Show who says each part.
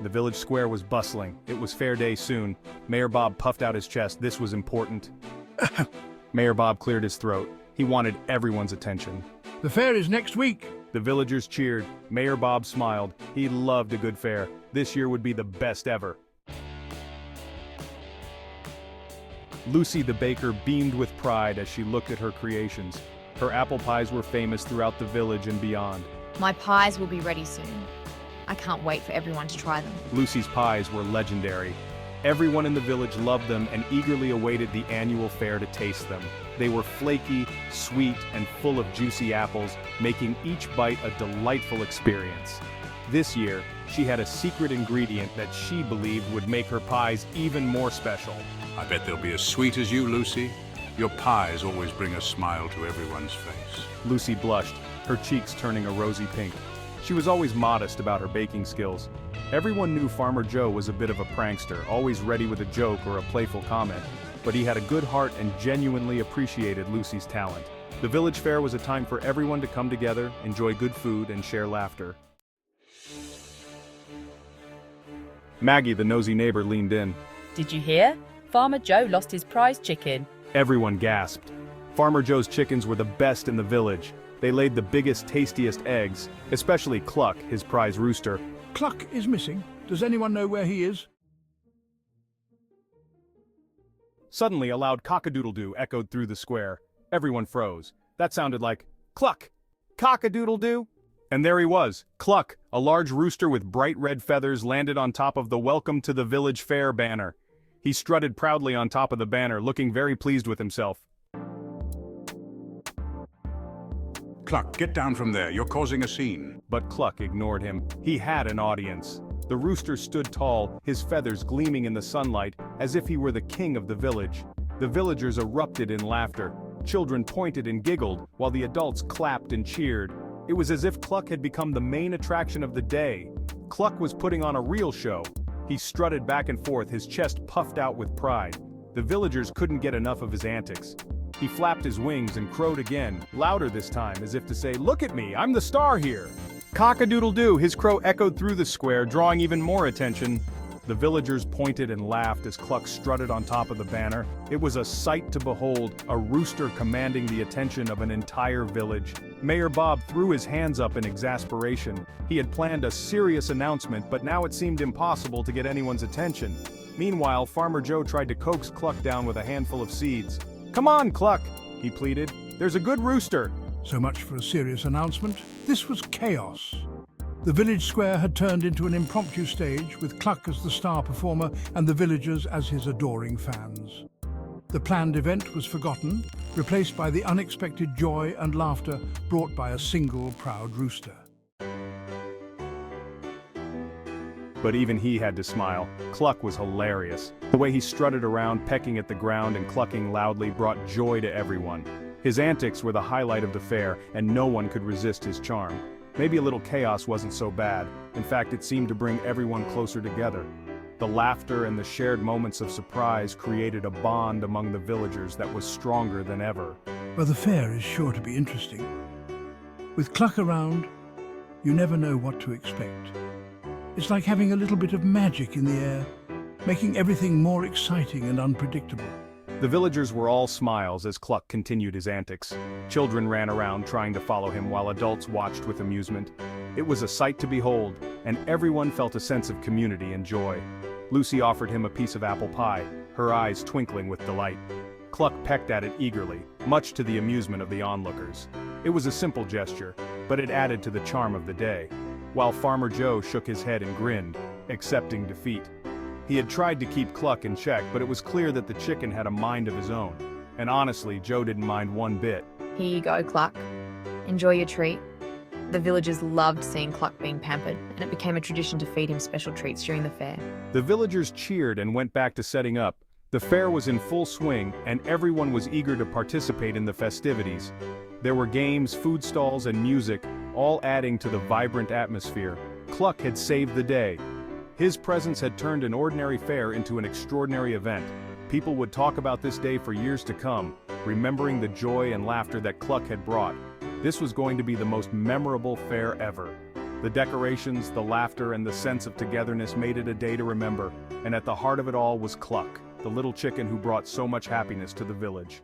Speaker 1: The village square was bustling. It was fair day soon. Mayor Bob puffed out his chest. This was important. Mayor Bob cleared his throat. He wanted everyone's attention.
Speaker 2: The fair is next week.
Speaker 1: The villagers cheered. Mayor Bob smiled. He loved a good fair. This year would be the best ever. Lucy the baker beamed with pride as she looked at her creations. Her apple pies were famous throughout the village and beyond.
Speaker 3: My pies will be ready soon. I can't wait for everyone to try them.
Speaker 1: Lucy's pies were legendary. Everyone in the village loved them and eagerly awaited the annual fair to taste them. They were flaky, sweet, and full of juicy apples, making each bite a delightful experience. This year, she had a secret ingredient that she believed would make her pies even more special.
Speaker 4: I bet they'll be as sweet as you, Lucy. Your pies always bring a smile to everyone's face.
Speaker 1: Lucy blushed, her cheeks turning a rosy pink. She was always modest about her baking skills. Everyone knew Farmer Joe was a bit of a prankster, always ready with a joke or a playful comment, but he had a good heart and genuinely appreciated Lucy's talent. The village fair was a time for everyone to come together, enjoy good food, and share laughter. Maggie, the nosy neighbor, leaned in.
Speaker 5: Did you hear? Farmer Joe lost his prize chicken.
Speaker 1: Everyone gasped. Farmer Joe's chickens were the best in the village. They laid the biggest, tastiest eggs, especially Cluck, his prize rooster.
Speaker 2: Cluck is missing. Does anyone know where he is?
Speaker 1: Suddenly, a loud cock-a-doodle-doo echoed through the square. Everyone froze. That sounded like, Cluck! Cock-a-doodle-doo! And there he was, Cluck, a large rooster with bright red feathers landed on top of the Welcome to the Village Fair banner. He strutted proudly on top of the banner, looking very pleased with himself.
Speaker 4: Cluck, get down from there. You're causing a scene.
Speaker 1: But Cluck ignored him. He had an audience. The rooster stood tall, his feathers gleaming in the sunlight, as if he were the king of the village. The villagers erupted in laughter. Children pointed and giggled, while the adults clapped and cheered. It was as if Cluck had become the main attraction of the day. Cluck was putting on a real show. He strutted back and forth, his chest puffed out with pride. The villagers couldn't get enough of his antics. He flapped his wings and crowed again, louder this time, as if to say, "Look at me, I'm the star here!" Cock-a-doodle-doo, his crow echoed through the square, drawing even more attention. The villagers pointed and laughed as Cluck strutted on top of the banner. It was a sight to behold, a rooster commanding the attention of an entire village. Mayor Bob threw his hands up in exasperation. He had planned a serious announcement, but now it seemed impossible to get anyone's attention. Meanwhile, Farmer Joe tried to coax Cluck down with a handful of seeds. "Come on, Cluck," he pleaded. "There's a good rooster."
Speaker 2: So much for a serious announcement. This was chaos. The village square had turned into an impromptu stage with Cluck as the star performer and the villagers as his adoring fans. The planned event was forgotten, replaced by the unexpected joy and laughter brought by a single proud rooster.
Speaker 1: But even he had to smile. Cluck was hilarious. The way he strutted around, pecking at the ground and clucking loudly brought joy to everyone. His antics were the highlight of the fair, and no one could resist his charm. Maybe a little chaos wasn't so bad. In fact, it seemed to bring everyone closer together. The laughter and the shared moments of surprise created a bond among the villagers that was stronger than ever.
Speaker 2: Well, the fair is sure to be interesting. With Cluck around, you never know what to expect. It's like having a little bit of magic in the air, making everything more exciting and unpredictable.
Speaker 1: The villagers were all smiles as Cluck continued his antics. Children ran around trying to follow him while adults watched with amusement. It was a sight to behold, and everyone felt a sense of community and joy. Lucy offered him a piece of apple pie, her eyes twinkling with delight. Cluck pecked at it eagerly, much to the amusement of the onlookers. It was a simple gesture, but it added to the charm of the day, while Farmer Joe shook his head and grinned, accepting defeat. He had tried to keep Cluck in check, but it was clear that the chicken had a mind of his own. And honestly, Joe didn't mind one bit.
Speaker 3: Here you go, Cluck. Enjoy your treat. The villagers loved seeing Cluck being pampered, and it became a tradition to feed him special treats during the fair.
Speaker 1: The villagers cheered and went back to setting up. The fair was in full swing, and everyone was eager to participate in the festivities. There were games, food stalls, and music, all adding to the vibrant atmosphere. Cluck had saved the day. His presence had turned an ordinary fair into an extraordinary event. People would talk about this day for years to come, remembering the joy and laughter that Cluck had brought. This was going to be the most memorable fair ever. The decorations, the laughter, and the sense of togetherness made it a day to remember, and at the heart of it all was Cluck, the little chicken who brought so much happiness to the village.